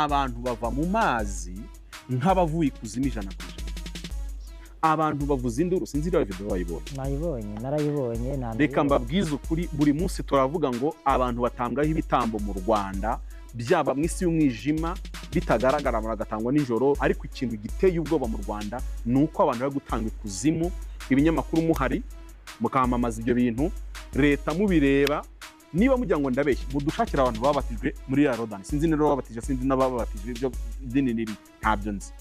abantu bava mu mazi nk'abavuye ikuzimu 100%. Abantu bavuza induru, sinzi niba video bayibonye. Narayibonye. Reka mbabwize ukuri, buri munsi turavuga ngo abantu batangaho ibitambo mu Rwanda, byaba mu isi y'umwijima bitagaragara muragatangwa nijoro, ariko ikintu giteye ubwoba mu Rwanda ni uko abantu bari gutanga ikuzimu. Ibinyamakuru muhari mukamamaza ibyo bintu, leta mubireba, niba mugira ngo ndabeshye mudushakira abantu babatijwe muri ya Rodan. Sinzi niba babatije, sinzi n'ababatije ibyo dini niri, ntabyo nzi,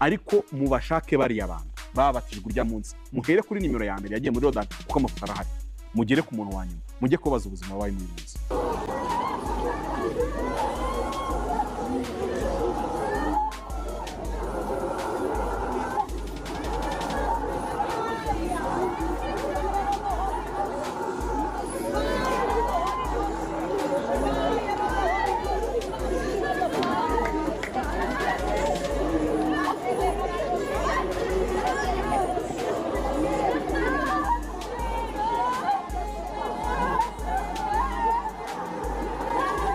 ariko mubashake bari abantu babatijwe urya munsi, muhere kuri nimero ya mbere yagiye muri Rodan kuko amafoto arahari, mugere ku muntu wa nyuma, mujye kubaza ubuzima bwawe muri munsi.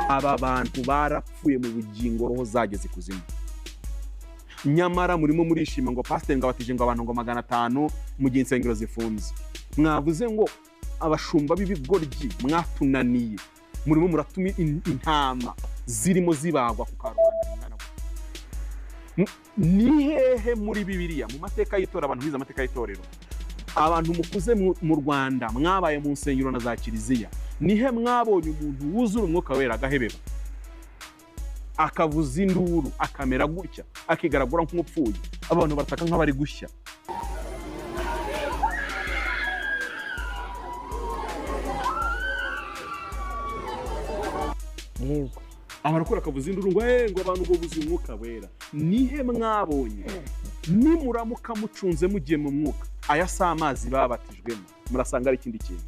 Aba bantu barapfuye mu bugingo, roho zageze ikuzimu. Nyamara murimo murishima ngo pastor ngo abatije ngo abantu ngo 500 mu gihe insengero zifunze. Mwavuze ngo abashumba b'ibigoryi mwatunaniye, murimo muratuma intama zirimo zibagwa ku Karubanda. Ni hehe muri Bibiliya mu mateka y'itora, abantu biza amateka y'itorero, abantu mukuze mu Rwanda mwabaye mu nsengero na za kiliziya, nihe mwabonye umuntu wuzura umwuka wera agahebeba akavuza induru akamera gutya akigaragura nk'umupfuye, abantu bataka nk'abari gushya? Yego, abarakora akavuza induru ngo abantu ngo buzi umwuka wera. Nihe mwabonye? Nimuramuka mucunze mugiye mu mwuka, aya si amazi babatijwemo, murasanga ari ikindi kintu.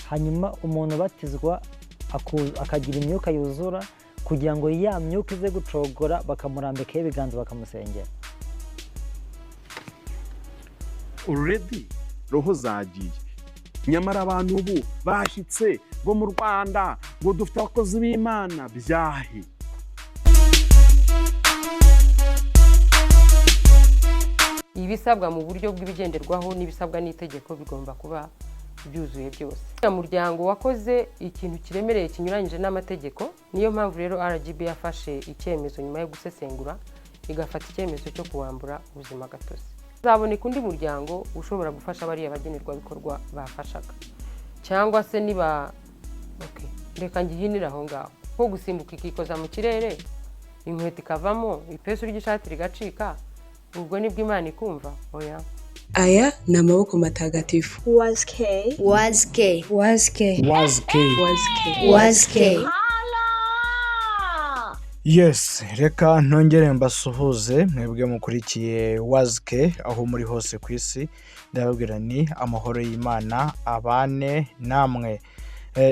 hanyuma umuntu batizwa akagira imyuka yuzura kugira ngo ya myuka ize gucogora, bakamurambikaho ibiganza bakamusengera. Already roho zagiye. Nyamara abantu ubu bashitse ngo mu Rwanda ngo dufite abakozi b'Imana byahe. Ibisabwa mu buryo bw'ibigenderwaho n'ibisabwa n'itegeko bigomba kuba byuzuye byose. Umuryango wakoze ikintu kiremereye kinyuranyije n'amategeko, niyo mpamvu rero RGB yafashe icyemezo nyuma yo gusesengura igafata icyemezo cyo kuwambura ubuzima gatozi. Zaboneka undi muryango ushobora gufasha bariya bagenerwa bikorwa bafashaga, cyangwa se niba reka ngihinira aho ngaho nko gusimbuka ikikoza mu kirere, inkweto ikavamo, ipesu ry'ishati rigacika, ubwo nibwo Imana ikumva? Oya. Aya ni amaboko matagatifu. Wazke. Yes, reka ntongere mbasuhuze mwebwe mukurikiye Wazke aho muri hose ku isi. Ndababwira ni amahoro y'Imana abane namwe.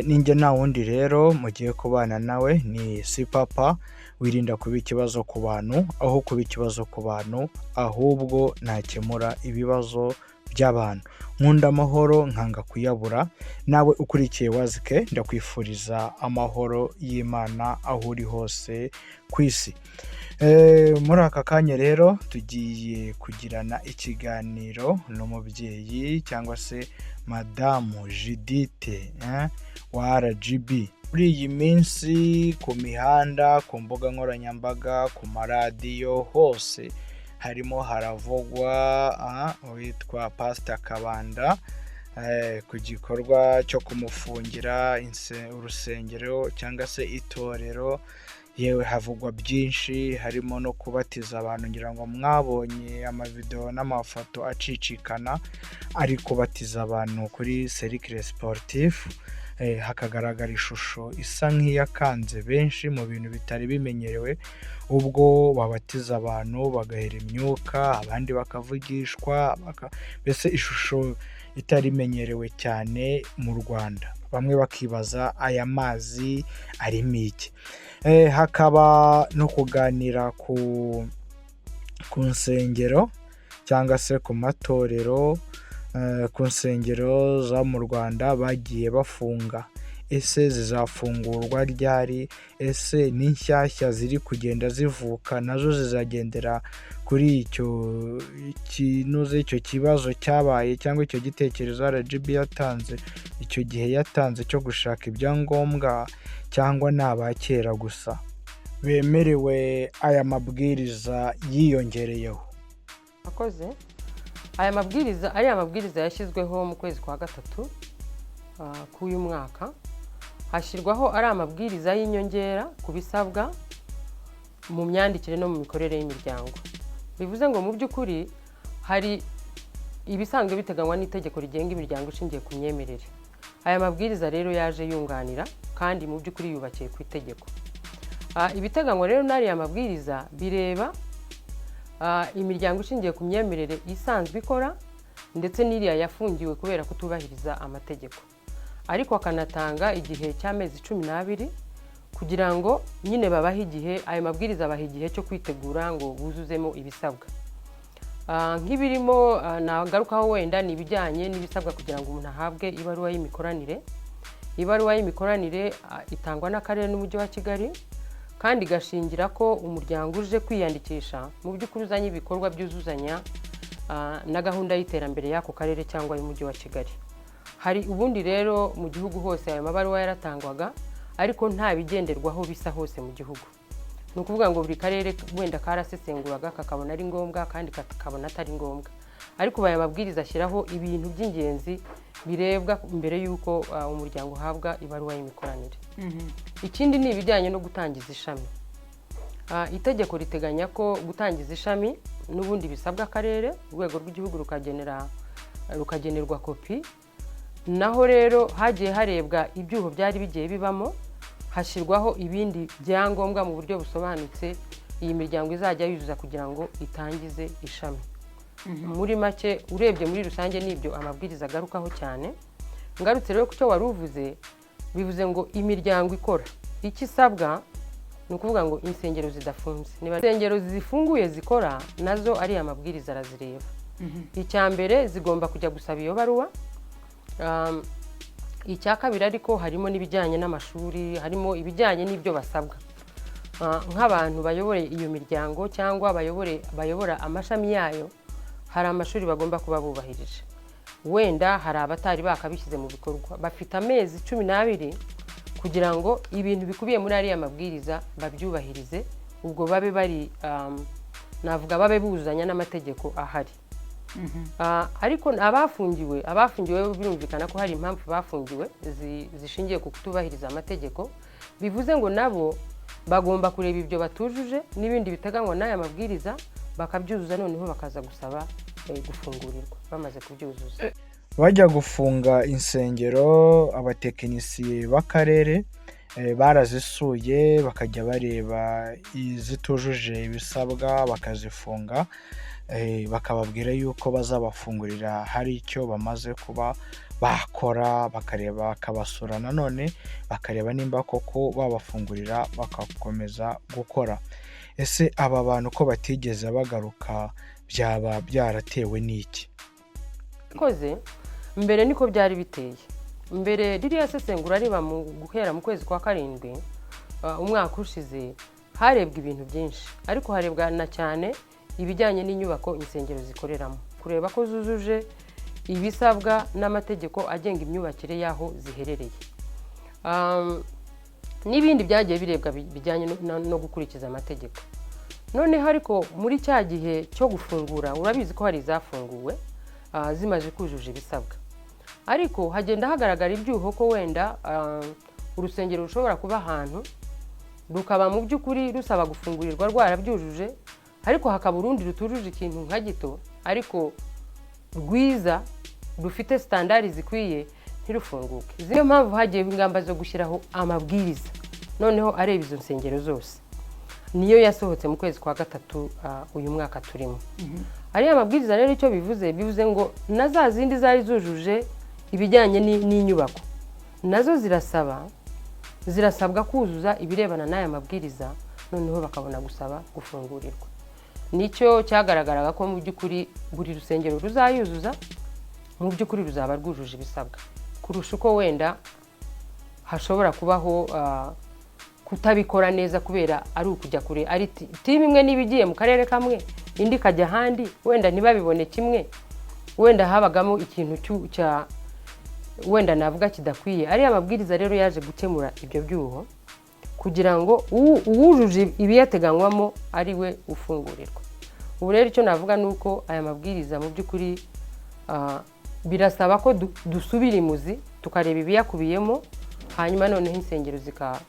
Ninjye nta wundi rero mugiye kubana nawe, ni si papa wirinda kuba ikibazo ku bantu, aho kuba ikibazo ku bantu ahubwo nakemura ibibazo by'abantu. Nkunda amahoro nkanga kuyabura. Nawe ukurikiye Wazke ndakwifuriza amahoro y'Imana aho uri hose ku isi. Muri aka kanya rero tugiye kugirana ikiganiro n'umubyeyi cyangwa se Madamu Judith wa RGB. Muri iyi minsi ku mihanda, ku mbuga nkoranyambaga, ku maradiyo hose harimo haravugwa witwa Pastor Kabanda ku gikorwa cyo kumufungira urusengero cyangwa se itorero. Yewe havugwa byinshi, harimo no kubatiza abantu. Ngira ngo mwabonye amavideo n'amafoto acicikana ari kubatiza abantu kuri Cercle Sportif. Hakagaragara ishusho isa nk'iyakanze benshi mu bintu bitari bimenyerewe, ubwo babatiza abantu bagahera imyuka, abandi bakavugishwa, mbese ishusho itari imenyerewe cyane mu Rwanda. Bamwe bakibaza aya mazi arimo iki. Hakaba no kuganira ku nsengero cyangwa se ku matorero, ku nsengero za mu Rwanda bagiye bafunga. ese zizafungurwa ryari, ese n'inshyashya ziri kugenda zivuka nazo zizagendera kuri icyo kinoze, icyo kibazo cyabaye cyangwa icyo gitekerezo RGB yatanze icyo gihe yatanze cyo gushaka ibyangombwa, cyangwa ni abakera gusa bemerewe aya mabwiriza yiyongereyeho? akoze ariya mabwiriza yashyizweho mu kwezi kwa gatatu k'uyu mwaka, hashyirwaho ari amabwiriza y'inyongera ku bisabwa mu myandikire no mu mikorere y'imiryango. Bivuze ngo mu by'ukuri hari ibisanzwe biteganywa n'itegeko rigenga imiryango ishingiye ku myemerere. Aya mabwiriza rero yaje yunganira kandi mu by'ukuri yubakiye ku itegeko. Ibiteganywa rero n'ariya mabwiriza bireba imiryango ishingiye ku myemerere isanzwe ikora ndetse n'iriya yafungiwe kubera kutubahiriza amategeko, ariko akanatanga igihe cy'amezi 12 kugira ngo nyine babahe igihe, ayo mabwiriza abaha igihe cyo kwitegura ngo buzuzemo ibisabwa. Nk'ibirimo nagarukaho wenda ni ibijyanye n'ibisabwa kugira ngo umuntu ahabwe ibaruwa y'imikoranire. Ibaruwa y'imikoranire itangwa n'akarere n'umujyi wa Kigali kandi gashingira ko umuryango uje kwiyandikisha mu by'ukuri uzanye ibikorwa byuzuzanya na gahunda y'iterambere y'ako karere cyangwa y'umujyi wa Kigali. Hari ubundi rero mu gihugu hose ayo mabaruwa yaratangwaga, ariko nta bigenderwaho bisa hose mu gihugu. Ni ukuvuga ngo buri karere wenda karasesenguraga kakabona ari ngombwa kandi kakabona atari ngombwa, ariko aya mabwiriza ashyiraho ibintu by'ingenzi birebwa mbere y'uko umuryango uhabwa ibaruwa y'imikoranire. Ikindi ni ibijyanye no gutangiza ishami. Itegeko riteganya ko gutangiza ishami n'ubundi bisabwa akarere, urwego rw'igihugu rukagenerwa kopi. Naho rero hagiye harebwa ibyuho byari bigiye bibamo, hashyirwaho ibindi byangombwa mu buryo busobanutse iyi miryango izajya yuzuza kugira ngo itangize ishami. Muri make urebye muri rusange nibyo amabwiriza agarukaho cyane. Ngarutse rero ku cyo wari uvuze, bivuze ngo imiryango ikora iki isabwa, ni ukuvuga ngo insengero zidafunze. Niba insengero zifunguye zikora nazo ari amabwiriza arazireba. Icya mbere zigomba kujya gusaba iyo baruwa. Icya kabiri ariko harimo n'ibijyanye n'amashuri, harimo ibijyanye n'ibyo basabwa nk'abantu bayobore iyo miryango cyangwa bayobora amashami yayo. Hari amashuri bagomba kuba bubahirije, wenda hari abatari bakabishyize mu bikorwa, bafite amezi 12 kugira ngo ibintu bikubiye muri ariya mabwiriza babyubahirize, ubwo babe bari navuga babe buzanya n'amategeko ahari. Ariko abafungiwe birumvikana ko hari impamvu bafungiwe zishingiye ku kutubahiriza amategeko. Bivuze ngo nabo bagomba kureba ibyo batujuje n'ibindi biteganywa n'aya mabwiriza bakabyuzuza, noneho bakaza gusaba gufungurirwa bamaze kubyuzuza. Bajya gufunga insengero, abatekinisiye b'akarere barazisuye bakajya bareba izitujuje ibisabwa bakazifunga, bakababwira yuko bazabafungurira hari icyo bamaze kuba bakora, bakareba bakabasura nanone bakareba nimba koko babafungurira bakakomeza gukora. Ese aba bantu ko batigeze bagaruka byaba byaratewe n'iki? Koze mbere niko byari biteye. Mbere ririya sesengura riba mu guhera mu kwezi kwa 7 umwaka ushize, harebwa ibintu byinshi, ariko harebwa na cyane ibijyanye n'inyubako insengero zikoreramo, kureba ko zujuje ibisabwa n'amategeko agenga imyubakire yaho ziherereye. N'ibindi byagiye birebwa bijyanye no gukurikiza amategeko. Noneho ariko muri cya gihe cyo gufungura, urabizi ko hari zafunguwe zimaze kujuje ibisabwa, ariko hagenda hagaragara ibyuho ko wenda urusengero rushobora kuba ahantu rukaba mu by'ukuri rusaba gufungurirwa rwarabyujuje, ariko hakaba urundi rutujuje ikintu nka gito ariko rwiza rufite standard zikwiye ntirufunguke. Niyo mpamvu hagiye ingamba zo gushyiraho amabwiriza noneho areba izo nsengero zose. Niyo yasohotse mu kwezi kwa 3 uyu mwaka turimo. Ari amabwiriza rero icyo bivuze ngo na za zindi zari zujuje ibijyanye n'inyubako nazo zirasabwa kuzuza ibirebana n'aya mabwiriza, noneho bakabona gusaba gufungurirwa. Nicyo cyagaragaraga ko mu by'ukuri buri rusengero ruzayuzuza mu by'ukuri ruzaba rwujuje ibisabwa, kurusha uko wenda hashobora kubaho kutabikora neza kubera ari ukujya kure, ari timu imwe niba igiye mu karere kamwe indi ikajya ahandi, wenda ntibabibone kimwe, wenda habagamo ikintu cya wenda navuga kidakwiye. Ari amabwiriza rero yaje gukemura ibyo byuho kugira ngo uwujuje ibiyateganywamo ari we ufungurirwa. Ubu rero icyo navuga ni uko aya mabwiriza mu by'ukuri birasaba ko dusubira imuzi tukareba ibiyakubiyemo, hanyuma noneho insengero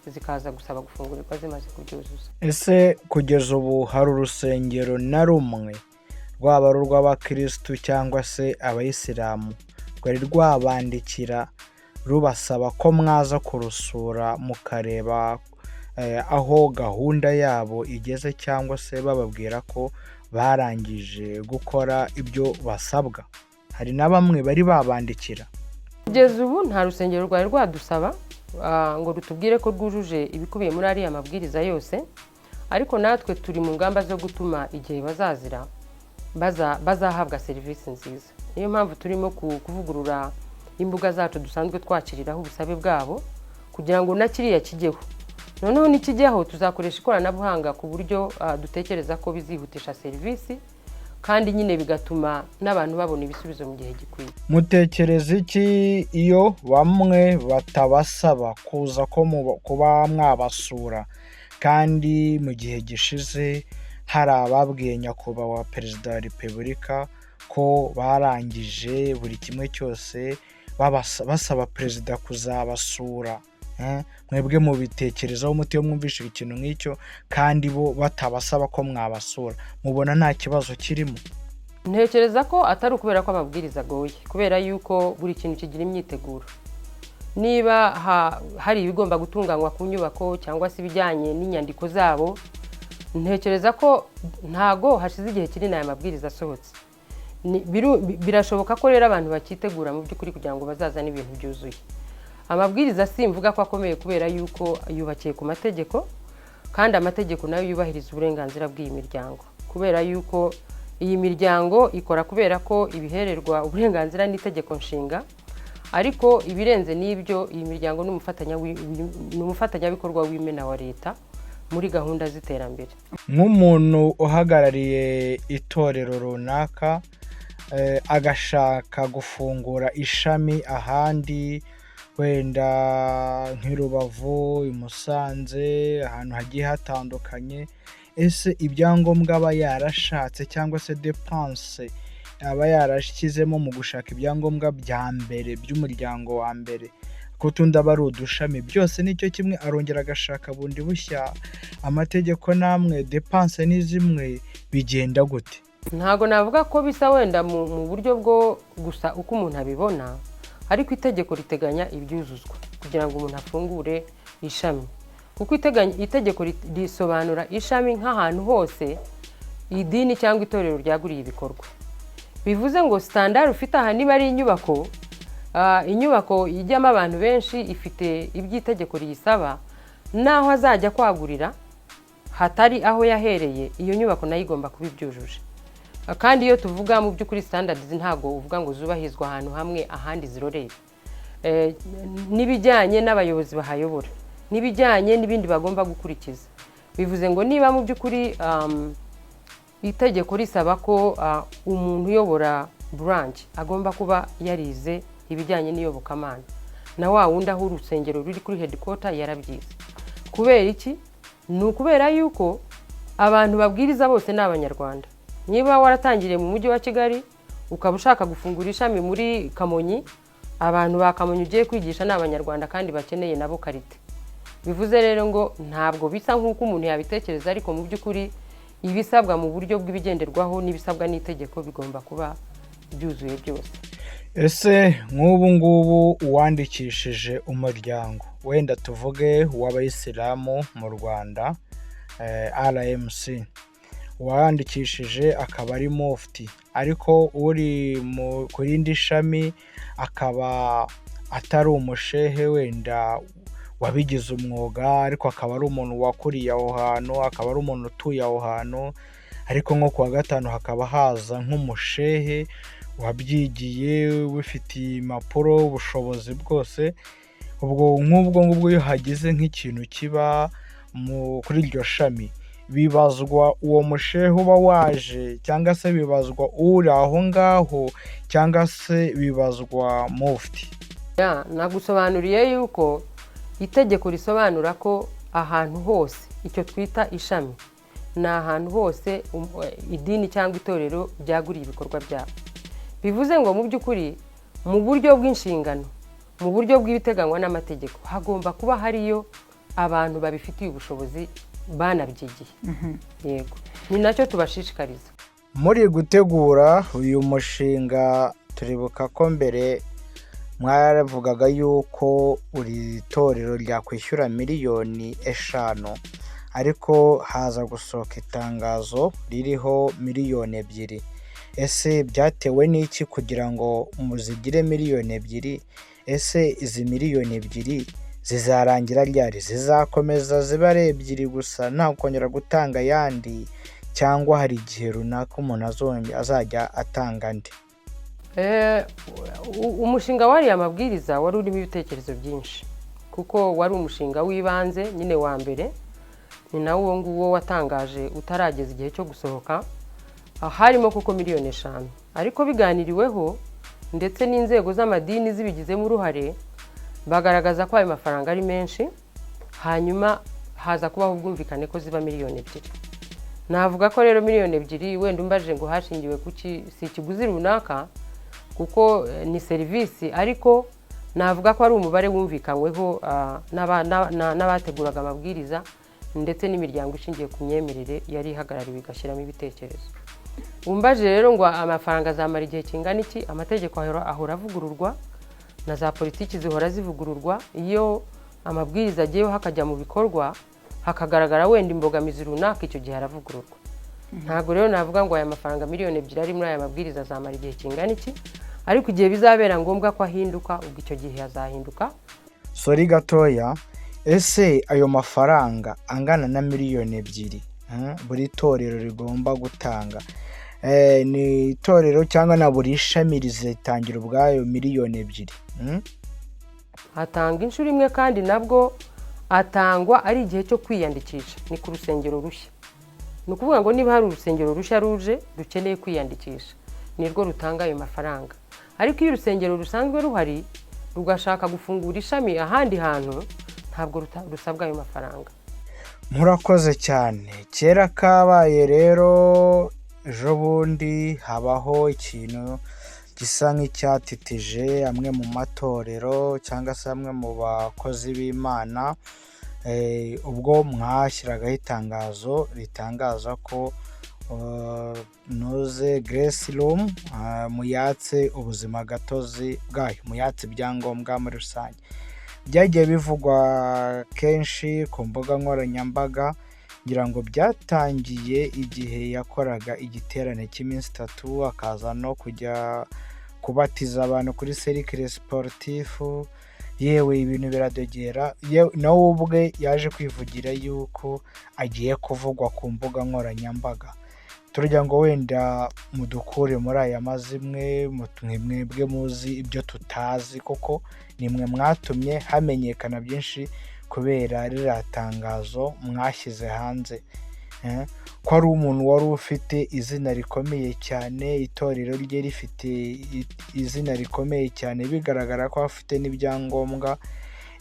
zikaza gusaba gufungurirwa zimaze kubyuzuza. Ese kugeza ubu hari urusengero na rumwe rwaba ari urw'abakirisitu cyangwa se abayisilamu rwari rwabandikira rubasaba ko mwaza kurusura mukareba aho gahunda yabo igeze, cyangwa se bababwira ko barangije gukora ibyo basabwa? Hari na bamwe bari babandikira? Kugeza ubu nta rusengero rwari rwadusaba ngo rutubwire ko rwujuje ibikubiye muri ariya mabwiriza yose, ariko natwe turi mu ngamba zo gutuma igihe bazazira bazahabwa serivisi nziza. Niyo mpamvu turimo kuvugurura imbuga zacu dusanzwe twakiriraho ubusabe bwabo kugira ngo na kiriya kijyeho. Noneho nikijyaho tuzakoresha ikoranabuhanga ku buryo dutekereza ko bizihutisha serivisi kandi nyine bigatuma n'abantu babona ibisubizo mu gihe gikwiye. Mutekereza iki iyo bamwe batabasaba kuza kuba mwabasura kandi mu gihe gishize hari ababwiye nyakubahwa Perezida wa Repubulika ko barangije buri kimwe cyose basaba Perezida kuzabasura? Mwebwe mubitekerezaho muti iyo mwumvishe ikintu nk'icyo kandi bo batabasaba ko mwabasura, mubona nta kibazo kirimo? Ntekereza ko atari ukubera ko amabwiriza agoye, kubera yuko buri kintu kigira imyiteguro. Niba hari ibigomba gutunganywa ku nyubako cyangwa se ibijyanye n'inyandiko zabo, ntekereza ko ntago hashize igihe kinini aya mabwiriza asohotse. Birashoboka ko rero abantu bakitegura mu by'ukuri kugira ngo bazazane ibintu byuzuye. Amabwiriza simvuga ko akomeye kubera yuko yubakiye ku mategeko, kandi amategeko nayo yubahiriza uburenganzira bw'iyi miryango, kubera yuko iyi miryango ikora kubera ko ibihererwa uburenganzira n'itegeko nshinga, ariko ibirenze n'ibyo iyi miryango n'umufatanyabikorwa w'imena wa leta muri gahunda z'iterambere. Nk'umuntu uhagarariye itorero runaka agashaka gufungura ishami ahandi, wenda nk'i Rubavu, i Musanze, ahantu hagiye hatandukanye, ese ibyangombwa aba yarashatse cyangwa se depanse aba yarashyizemo mu gushaka ibyangombwa bya mbere by'umuryango wa mbere ko tundi aba ari udushami, byose nicyo kimwe arongera agashaka bundi bushya? Amategeko namwe, depanse ni zimwe, bigenda gute? Ntago navuga ko bisa wenda mu buryo bwo gusa uko umuntu abibona, ariko itegeko riteganya ibyuzuzwa kugira ngo umuntu afungure ishami, kuko itegeko risobanura ishami nk'ahantu hose idini cyangwa itorero ryaguriye ibikorwa. Bivuze ngo standard ufite aha niba ari inyubako, inyubako ijyamo abantu benshi ifite iby'itegeko riyisaba, naho azajya kwagurira hatari aho yahereye, iyo nyubako nayo igomba kuba ibyujuje. Kandi iyo tuvuga mu by'ukuri standards ntago uvuga ngo zubahizwa ahantu hamwe ahandi ziroreye. Nibijyanye n'abayobozi bahayobora, nibijyanye n'ibindi bagomba gukurikiza. Bivuze ngo niba mu by'ukuri itegeko risaba ko umuntu uyobora branch agomba kuba yarize ibijyanye n'iyobokamana, na wa wundi aho urusengero ruri kuri headquarter yarabyize. Kubera iki? Ni ukubera yuko abantu babwiriza bose ni Abanyarwanda. Niba waratangiriye mu mujyi wa Kigali ukaba ushaka gufungura ishami muri Kamonyi, abantu ba Kamonyi ugiye kwigisha ni Abanyarwanda kandi bakeneye nabo karite. Bivuze rero ngo ntabwo bisa nk'uko umuntu yabitekereza, ariko mu by'ukuri ibisabwa mu buryo bw'ibigenderwaho n'ibisabwa n'itegeko bigomba kuba byuzuye byose. Ese nk'ubu ngubu uwandikishije umuryango, wenda tuvuge w'abayisilamu mu Rwanda, RMC, uwandikishije akaba ari mufti, ariko uri ku rindi shami akaba atari umushehe wenda wabigize umwuga, ariko akaba ari umuntu wakuriye aho hantu, akaba ari umuntu utuye aho hantu, ariko nko kuwa gatanu hakaba haza nk'umushehe wabyigiye, wifitiye impapuro, ubushobozi bwose, ubwo nk'ubwo ngubwo iyo hagize nk'ikintu kiba kuri iryo shami, bibazwa uwo mushehe uba waje, cyangwa se bibazwa uri aho ngaho, cyangwa se bibazwa mufti? nagusobanuriye yuko itegeko risobanura ko ahantu hose, icyo twita ishami, ni ahantu hose idini cyangwa itorero ryaguriye ibikorwa byabo. Bivuze ngo mu by'ukuri mu buryo bw'inshingano, mu buryo bw'ibiteganywa n'amategeko, hagomba kuba hariyo abantu babifitiye ubushobozi banabyigiye. Yego, ni nacyo tubashishikariza. Muri gutegura uyu mushinga turibuka ko mbere mwaravugaga yuko uri torero ryakwishyura miliyoni 5, ariko haza gusohoka itangazo ririho miliyoni 2. Ese byatewe n'iki kugira ngo muzigire miliyoni 2? Ese izi miliyoni 2 zizarangira ryari? Zizakomeza ziba ari 2 gusa nta kongera gutanga yandi, cyangwa hari igihe runaka umuntu azajya atanga andi? Umushinga wari amabwiriza wari urimo ibitekerezo byinshi, kuko wari umushinga w'ibanze nyine wa mbere, ni nawo uwo nguwo watangaje utarageza igihe cyo gusohoka, harimo kuko miliyoni 5. Ariko biganiriweho ndetse n'inzego z'amadini zibigizemo uruhare, bagaragaza ko ayo mafaranga ari menshi, hanyuma haza kubaho ubwumvikane ko ziba miliyoni 2. Navuga ko rero miliyoni 2 wenda umbaje ngo hashingiwe kuki, si ikiguzi runaka kuko ni serivisi, ariko navuga ko ari umubare wumvikanyweho n'abateguraga amabwiriza ndetse n'imiryango ishingiye ku myemerere yari ihagarariwe igashyiramo ibitekerezo. Umbaje rero ngo amafaranga azamara igihe kingana iki, amategeko ahora avugururwa na za politiki zihora zivugururwa. Iyo amabwiriza agiyeho hakajya mu bikorwa hakagaragara wenda imbogamizi runaka, icyo gihe aravugururwa. Ntabwo rero navuga ngo aya mafaranga miliyoni 2 ari muri aya mabwiriza azamara igihe kingana iki, ariko igihe bizabera ngombwa ko ahinduka, ubwo icyo gihe azahinduka. Sori gatoya, ese ayo mafaranga angana na miliyoni 2 buri torero rigomba gutanga, ni itorero cyangwa na buri shami rizitangira ubwayo miliyoni 2? Atanga inshuro imwe, kandi nabwo atangwa ari igihe cyo kwiyandikisha, ni ku rusengero rushya. Ni ukuvuga ngo niba hari urusengero rushya ruje rukeneye kwiyandikisha, nirwo rutanga ayo mafaranga. Ariko iyo urusengero rusanzwe ruhari rugashaka gufungura ishami ahandi hantu, ntabwo rusabwa ayo mafaranga. Murakoze cyane. Kera kabaye rero ejo bundi habaho ikintu gisa nk'icyatitije amwe mu matorero cyangwa se amwe mu bakozi b'Imana, ubwo mwashyiragaho itangazo ritangaza ko noze Grace Room muyatse ubuzima gatozi bwayo, muyatse ibyangombwa muri rusange. Byagiye bivugwa kenshi ku mbuga nkoranyambaga, ngira ngo byatangiye igihe yakoraga igiterane cy'iminsi 3, akaza no kujya kubatiza abantu kuri Cercle Sportif, yewe ibintu biradogera. Nawe ubwe yaje kwivugira yuko agiye kuvugwa ku mbuga nkoranyambaga. Turya ngo wenda mudukure muri aya mazimwe, mwebwe muzi ibyo tutazi, kuko nimwe mwatumye hamenyekana byinshi kubera ririya tangazo mwashyize hanze. Ko ari umuntu wari ufite izina rikomeye cyane, itorero rye rifite izina rikomeye cyane, bigaragara ko afite n'ibyangombwa.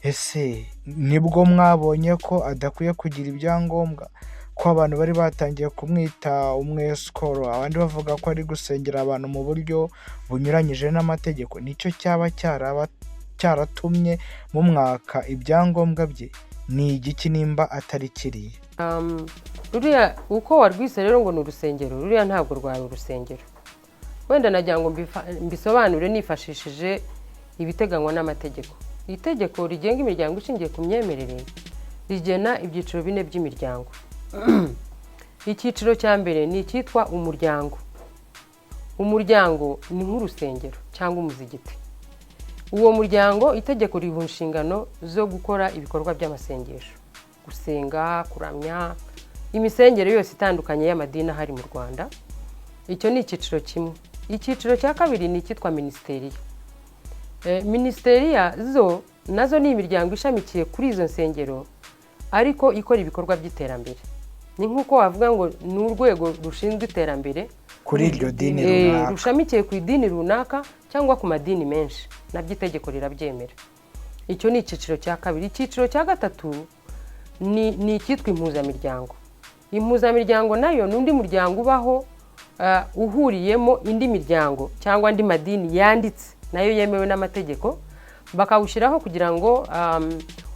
Ese nibwo mwabonye ko adakwiye kugira ibyangombwa? Ko abantu bari batangiye kumwita umwesikoro, abandi bavuga ko ari gusengera abantu mu buryo bunyuranyije n'amategeko. Nicyo cyaba cyaratumye mu mwaka ibyangombwa bye? Ni igiki nimba atari kiriya? Ruriya uko warwise rero ngo ni urusengero, ruriya ntabwo rwari urusengero. Wenda nagira ngo mbisobanure nifashishije ibiteganywa n'amategeko. Itegeko rigenga imiryango ishingiye ku myemerere rigena ibyiciro 4 by'imiryango. Icyiciro cya mbere ni icyitwa umuryango. Umuryango ni nk'urusengero cyangwa umuzigiti. Uwo muryango itegeko riha inshingano zo gukora ibikorwa by'amasengesho, gusenga, kuramya, imisengero yose itandukanye y'amadini ahari mu Rwanda. Icyo ni icyiciro kimwe. Icyiciro cya kabiri ni icyitwa ministeriya. Ministeriya zo nazo ni imiryango ishamikiye kuri izo nsengero ariko ikora ibikorwa by'iterambere. Ni nk'uko wavuga ngo ni urwego rushinzwe iterambere kuri iryo dini runaka, rushamikiye ku idini runaka cyangwa ku madini menshi, nabyo itegeko rirabyemera. Icyo ni icyiciro cya kabiri. Icyiciro cya gatatu ni icyitwa impuzamiryango. Impuzamiryango nayo ni undi muryango ubaho uhuriyemo indi miryango cyangwa andi madini yanditse nayo yemewe n'amategeko, bakawushyiraho kugira ngo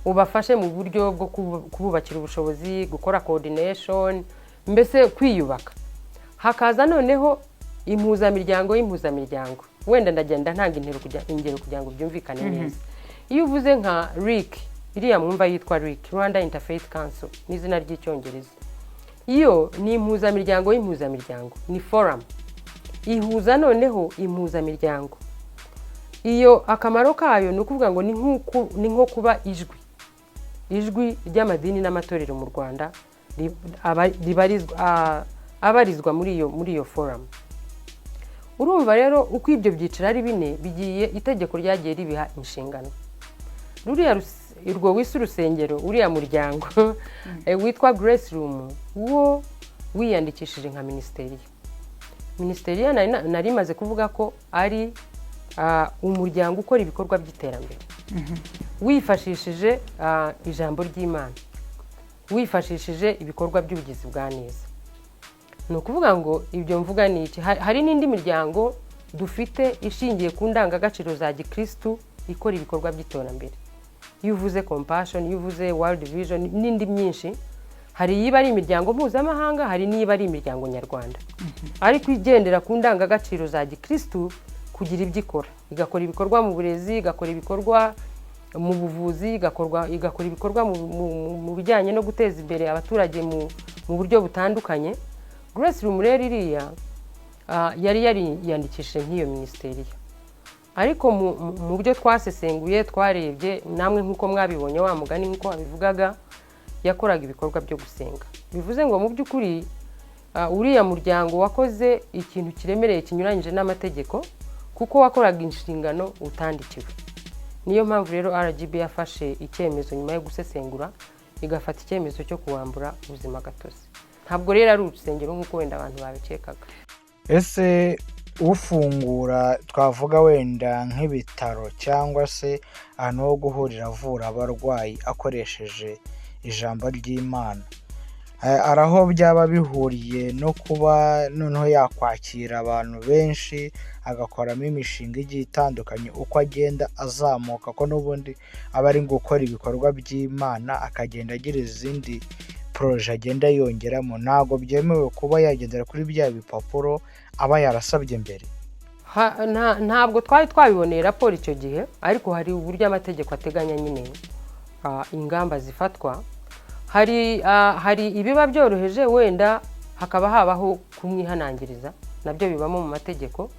ubafashe mu buryo bwo kububakira ubushobozi, gukora coordination, mbese kwiyubaka. Hakaza noneho impuzamiryango y'impuzamiryango. Wenda ndagenda ntanga ingero kugira ngo byumvikane neza. Iyo uvuze nka RIC, iriya mwumva yitwa RIC, Rwanda Interfaith Council, n'izina ry'icyongereza. Iyo ni impuzamiryango y'impuzamiryango, ni forum ihuza noneho impuzamiryango. Iyo akamaro kayo ni ukuvuga ngo ni nko kuba ijwi ry'amadini n'amatorero mu Rwanda abarizwa muri iyo forum. Urumva rero uko ibyo byiciro ari bine bigiye itegeko ryagiye ribiha inshingano. Urwo wise urusengero, uriya muryango witwa Grace Room, wo wiyandikishije nka ministeriya nari maze kuvuga ko ari umuryango ukora ibikorwa by'iterambere, wifashishije ijambo ry'Imana, wifashishije ibikorwa by'ubugizi bwa neza. Ni ukuvuga ngo ibyo mvuga ni iki? Hari n'indi miryango dufite ishingiye ku ndangagaciro za gikristu ikora ibikorwa by'iterambere. Iyo uvuze Compassion, iyo uvuze World Vision n'indi myinshi, hari iba ari imiryango mpuzamahanga, hari n'iba ari imiryango nyarwanda, ariko igendera ku ndangagaciro za gikristu kugira ibyo ikora. Igakora ibikorwa mu burezi, igakora ibikorwa mu buvuzi, igakora ibikorwa mu bijyanye no guteza imbere abaturage mu buryo butandukanye. Grace Room rero iriya yari yandikishije nk'iyo ministeriya, ariko mu byo twasesenguye twarebye, namwe nk'uko mwabibonye wa mugani nk'uko wabivugaga, yakoraga ibikorwa byo gusenga. Bivuze ngo mu by'ukuri uriya muryango wakoze ikintu kiremereye kinyuranyije n'amategeko, kuko wakoraga inshingano utandikiwe. Niyo mpamvu rero RGB yafashe icyemezo nyuma yo gusesengura, igafata icyemezo cyo kuwambura ubuzima gatozi. Ntabwo rero ari urusengero nk'uko wenda abantu babikekaga. Ese ufungura twavuga wenda nk'ibitaro cyangwa se ahantu ho guhurira avura abarwayi akoresheje ijambo ry'Imana, hari aho byaba bihuriye no kuba noneho yakwakira abantu benshi agakoramo imishinga igiye itandukanye uko agenda azamuka, ko n'ubundi aba ari gukora ibikorwa by'Imana akagenda agira izindi poroje agenda yongeramo? Ntabwo byemewe kuba yagendera kuri bya bipapuro aba yarasabye mbere? Ntabwo twari twabiboneye raporo icyo gihe, ariko hari uburyo amategeko ateganya nyine ingamba zifatwa. Hari ibiba byoroheje, wenda hakaba habaho kumwihanangiriza, nabyo bibamo mu mategeko,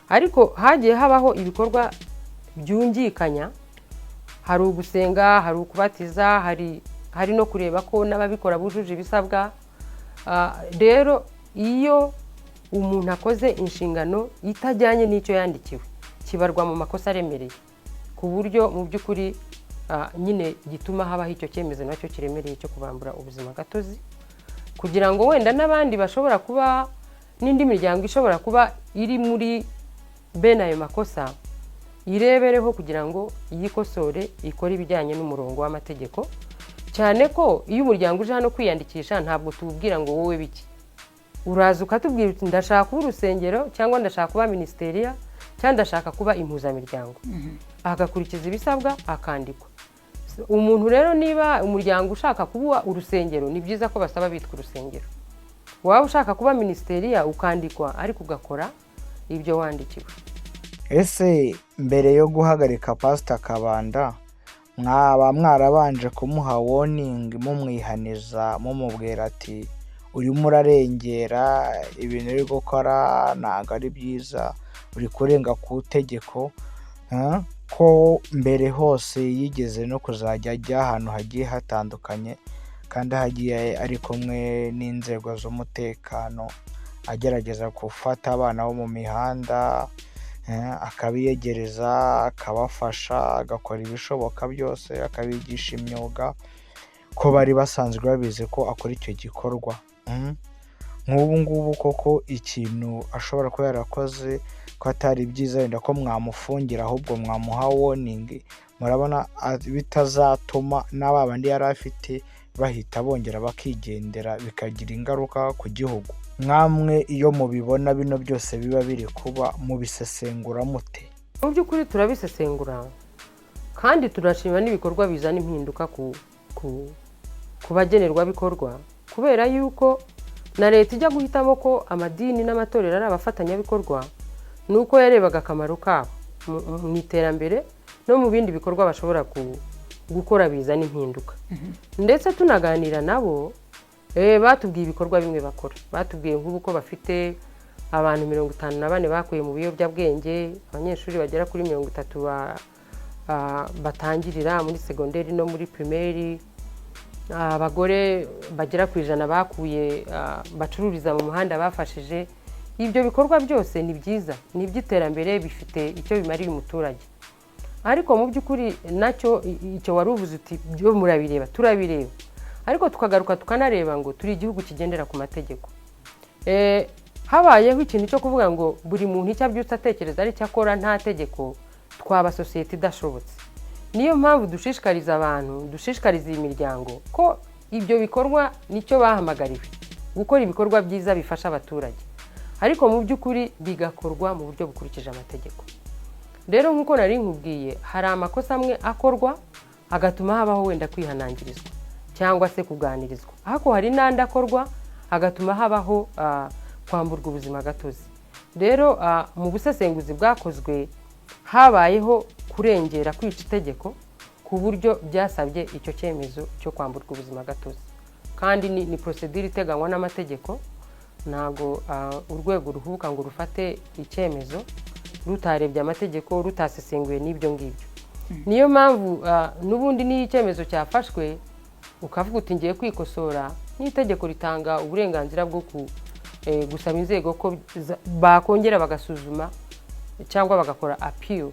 ariko hagiye habaho ibikorwa byungikanya. Hari ugusenga, hari ukubatiza, hari no kureba ko n'ababikora bujuje ibisabwa. Rero iyo umuntu akoze inshingano itajyanye n'icyo yandikiwe, kibarwa mu makosa aremereye, ku buryo mu by'ukuri nyine gituma habaho icyo cyemezo nacyo kiremereye cyo kubambura ubuzima gatozi, kugira ngo wenda n'abandi bashobora kuba, n'indi miryango ishobora kuba iri muri bene ayo makosa, irebereho kugira ngo yikosore, ikore ibijyanye n'umurongo w'amategeko. Cyane ko iyo umuryango uje hano kwiyandikisha, ntabwo tubwira ngo wowe biki, uraza ukatubwira uti ndashaka kuba urusengero, cyangwa ndashaka kuba ministeriya, cyangwa ndashaka kuba impuzamiryango, agakurikiza ibisabwa akandikwa. Umuntu rero niba umuryango ushaka kuba urusengero, ni byiza ko basaba bitwa urusengero. Waba ushaka kuba ministeriya ukandikwa, ariko ugakora ibyo wandikiwe. Ese mbere yo guhagarika Pastor Kabanda, mwaba mwarabanje kumuha warning, mumwihaniza, mumubwira ati urimo urarengera, ibintu uri gukora ntabwo ari byiza, uri kurenga ku tegeko, ko mbere hose yigeze no kuzajya ajya ahantu hagiye hatandukanye, kandi hagiye ari kumwe n'inzego z'umutekano, agerageza gufata abana bo mu mihanda, akabiyegereza, akabafasha, agakora ibishoboka byose, akabigisha imyuga ko bari basanzwe babizi ko akora icyo gikorwa. Nk'ubu ngubu koko ikintu ashobora kuba yarakoze ko atari byiza wenda ko mwamufungira, ahubwo mwamuha warning, murabona bitazatuma n'aba bandi yari afite bahita bongera bakigendera, bikagira ingaruka ku gihugu. Mwamwe iyo mubibona bino byose biba biri kuba, mubisesengura mute? Mu by'ukuri turabisesengura kandi turashima n'ibikorwa bizana impinduka ku bagenerwabikorwa, kubera yuko na leta ijya guhitamo ko amadini n'amatorero ari abafatanyabikorwa, ni uko yarebaga akamaro kabo mu iterambere no mu bindi bikorwa bashobora gukora bizana impinduka. Ndetse tunaganira nabo batubwiye ibikorwa bimwe bakora. Batubwiye nk'ubu ko bafite abantu 54 bakuye mu biyobyabwenge, abanyeshuri bagera kuri 30 batangirira muri segonderi no muri primaire, abagore bagera ku 100 bakuye bacururiza mu muhanda bafashije. Ibyo bikorwa byose ni byiza, ni iby'iterambere, bifite icyo bimarira umuturage. Ariko mu by'ukuri nacyo icyo wari uvuze uti byo murabireba, turabireba, ariko tukagaruka tukanareba ngo turi igihugu kigendera ku mategeko. Habayeho ikintu cyo kuvuga ngo buri muntu icyo abyutse atekereza ari cyo akora nta tegeko, twaba sosiyete idashobotse. Niyo mpamvu dushishikariza abantu, dushishikariza iyi miryango ko ibyo bikorwa nicyo bahamagariwe, gukora ibikorwa byiza bifasha abaturage, ariko mu by'ukuri bigakorwa mu buryo bukurikije amategeko. Rero nk'uko nari nkubwiye, hari amakosa amwe akorwa agatuma habaho wenda kwihanangirizwa cyangwa se kuganirizwa, ariko hari n'andi akorwa agatuma habaho kwamburwa ubuzima gatozi. Rero mu busesenguzi bwakozwe habayeho kurengera kwica itegeko ku buryo byasabye icyo cyemezo cyo kwamburwa ubuzima gatozi, kandi ni procedure iteganywa n'amategeko. Ntago urwego ruhubuka ngo rufate icyemezo rutarebye amategeko, rutasesenguye n'ibyo ngibyo. Niyo mpamvu n'ubundi niyo icyemezo cyafashwe ukavuga uti ngiye kwikosora, n'itegeko ritanga uburenganzira bwo gusaba inzego ko bakongera bagasuzuma cyangwa bagakora appeal,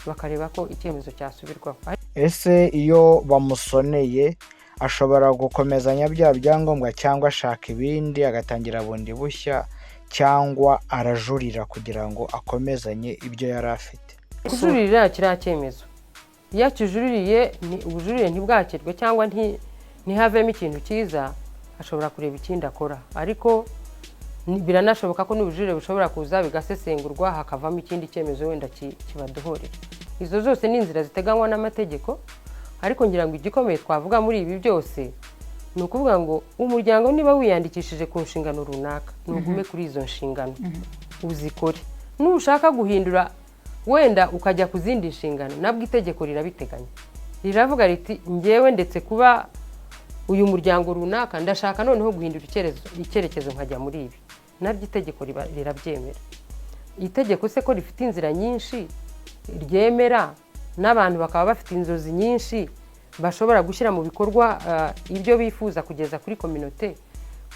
bakareba ko icyemezo cyasubirwaho. Ese iyo bamusoneye ashobora gukomezanya bya byangombwa cyangwa ashaka ibindi agatangira bundi bushya, cyangwa arajurira kugira ngo akomezanye ibyo yari afite? Kujuririra kiriya cyemezo, iyo akijuririye ubujurire ntibwakirwe cyangwa ntihavemo ikintu cyiza, ashobora kureba ikindi akora. Ariko biranashoboka ko n'ubujurire bushobora kuza bigasesengurwa hakavamo ikindi cyemezo wenda kibadohorera. Izo zose ni inzira ziteganywa n'amategeko, ariko ngira ngo igikomeye twavuga muri ibi byose ni ukuvuga ngo umuryango niba wiyandikishije ku nshingano runaka, nugume kuri izo nshingano uzikore. Nushaka guhindura wenda ukajya ku zindi nshingano, nabwo itegeko rirabiteganya, riravuga riti ngewe ndetse kuba uyu muryango runaka ndashaka noneho guhindura icyerekezo nkajya muri ibi, naryo itegeko rirabyemera. Itegeko se ko rifite inzira nyinshi ryemera, n'abantu bakaba bafite inzozi nyinshi bashobora gushyira mu bikorwa ibyo bifuza kugeza kuri community,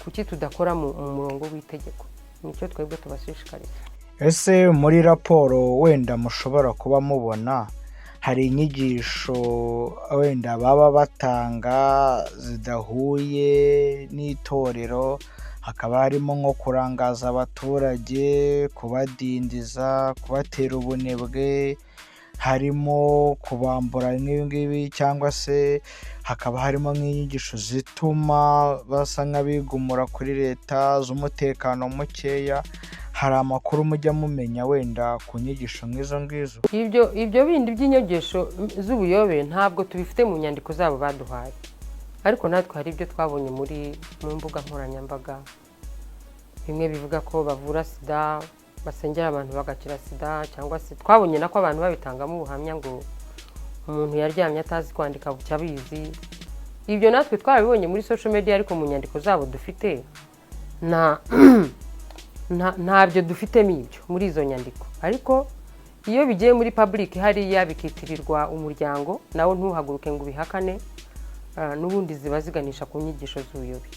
kuki tudakora mu murongo w'itegeko? Nicyo twebwe tubashishikariza. Ese muri raporo wenda mushobora kuba mubona hari inyigisho wenda baba batanga zidahuye n'itorero, hakaba harimo nko kurangaza abaturage, kubadindiza, kubatera ubunebwe, harimo kubambura nk'ibi cyangwa se hakaba harimo nk'inyigisho zituma basa nk'abigumura kuri leta, z'umutekano mukeya? Hari amakuru mujya mumenya wenda ku nyigisho nk'izo ngizo? Ibyo bindi by'inyigisho z'ubuyobe ntabwo tubifite mu nyandiko zabo baduhaye, ariko natwe hari ibyo twabonye mu mbuga nkoranyambaga, bimwe bivuga ko bavura sida, basengera abantu bagakira sida, cyangwa se twabonye nako abantu babitangamo ubuhamya ngo umuntu yaryamye atazi kwandika bucya bizi. Ibyo natwe twabibonye muri social media, ariko mu nyandiko zabo dufite ntabyo dufitemo ibyo muri izo nyandiko. Ariko iyo bigiye muri public hariya bikitirirwa umuryango, nawo ntuhaguruke ngo ubihakane, n'ubundi ziba ziganisha ku nyigisho z'ubuyobe.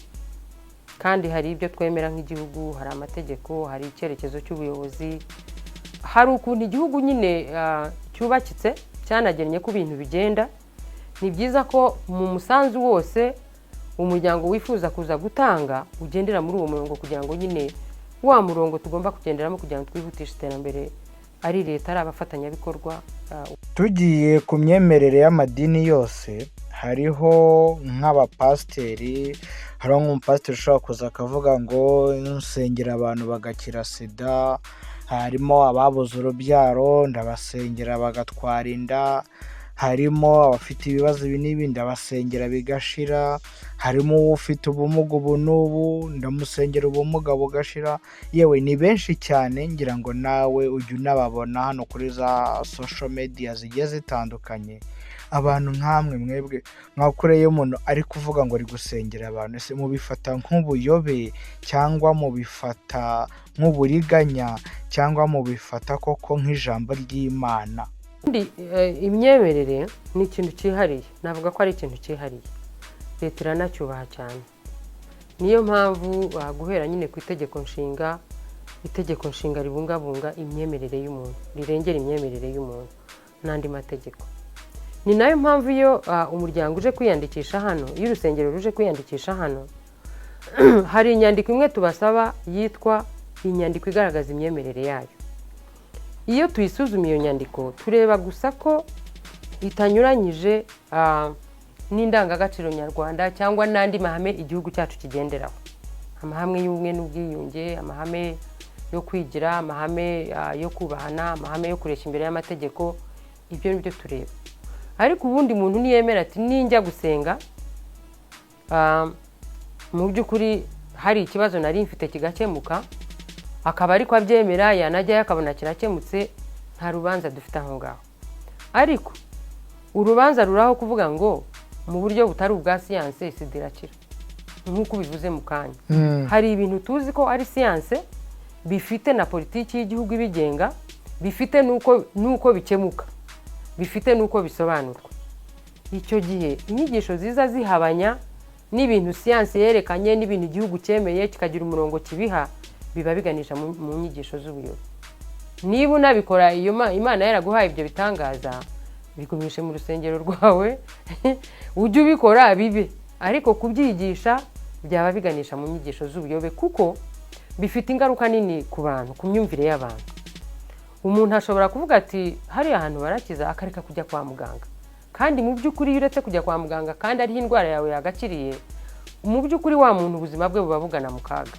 Kandi hari ibyo twemera nk'igihugu, hari amategeko, hari icyerekezo cy'ubuyobozi, hari ukuntu igihugu nyine cyubakitse cyanagennye ko ibintu bigenda. Ni byiza ko mu musanzu wose umuryango wifuza kuza gutanga ugendera muri uwo murongo, kugira ngo nyine wa murongo tugomba kugenderamo kugira ngo twihutishe iterambere, ari leta ari abafatanyabikorwa. Tugiye ku myemerere y'amadini yose, hariho nk'abapasiteri, hariho nk'umupasiteri ushobora kuza akavuga ngo nsengera abantu bagakira sida, harimo ababuze urubyaro ndabasengera bagatwara inda, harimo abafite ibibazo ibi n'ibi ndabasengera bigashira, harimo ufite ubumuga ubu n'ubu ndamusengera ubumuga bugashira. Yewe ni benshi cyane, ngira ngo nawe ujya unababona hano kuri za social media zigiye zitandukanye. Abantu nk'amwe mwebwe mwakoreye umuntu ari kuvuga ngo ari gusengera abantu, ese mubifata nk'ubuyobe cyangwa mubifata nk'uburiganya cyangwa mubifata koko nk'ijambo ry'Imana? Imyemerere ni ikintu cyihariye, navuga ko ari ikintu cyihariye, leta iranacyubaha cyane. Niyo mpamvu guhera nyine ku itegeko nshinga ribungabunga imyemerere y'umuntu, rirengera imyemerere y'umuntu n'andi mategeko. Ni nayo mpamvu iyo umuryango uje kwiyandikisha hano, iyo urusengero ruje kwiyandikisha hano, hari inyandiko imwe tubasaba yitwa inyandiko igaragaza imyemerere yayo. Iyo tuyisuzuma iyo nyandiko tureba gusa ko itanyuranyije n'indangagaciro nyarwanda cyangwa n'andi mahame igihugu cyacu kigenderaho, amahame y'ubumwe n'ubwiyunge, amahame yo kwigira, amahame yo kubahana, amahame yo kureshya imbere y'amategeko. Ibyo nibyo tureba. Ariko ubundi muntu niyemera ati ninjya gusenga mu by'ukuri hari ikibazo nari mfite kigakemuka, akaba ariko abyemera, yanajyayo akabona kirakemutse, nta rubanza dufite aho ngaho. Ariko urubanza ruraho kuvuga ngo mu buryo butari ubwa siyanse sida irakira, nk'uko bivuze mu kanya. Hari ibintu tuzi ko ari siyanse, bifite na politiki y'igihugu ibigenga, bifite nuko bikemuka, bifite nuko bisobanurwa. Icyo gihe inyigisho ziza zihabanya n'ibintu siyanse yerekanye n'ibintu igihugu cyemeye kikagira umurongo kibiha, biba biganisha mu nyigisho z'ubuyobe. Niba unabikora iyo Imana yaraguhaye ibyo bitangaza, bigumishe mu rusengero rwawe ujye ubikora bibe, ariko kubyigisha byaba biganisha mu nyigisho z'ubuyobe, kuko bifite ingaruka nini ku bantu, ku myumvire y'abantu. Umuntu ashobora kuvuga ati hariya ahantu barakiza, akareka kujya kwa muganga, kandi mu by'ukuri iyo uretse kujya kwa muganga kandi ariho indwara yawe yagakiriye, mu by'ukuri wa muntu ubuzima bwe buba bugana mu kaga.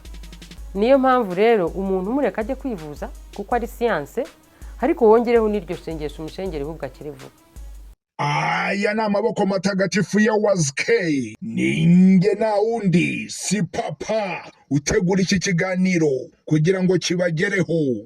Niyo mpamvu rero umuntu umureka ajye kwivuza kuko ari siyanse, ariko wongereho n'iryo sengesho umushengere ahubwo akire vuba. Aya ni amaboko matagatifu ya WAZK. Ninjye na undi si papa utegura iki kiganiro kugira ngo kibagereho.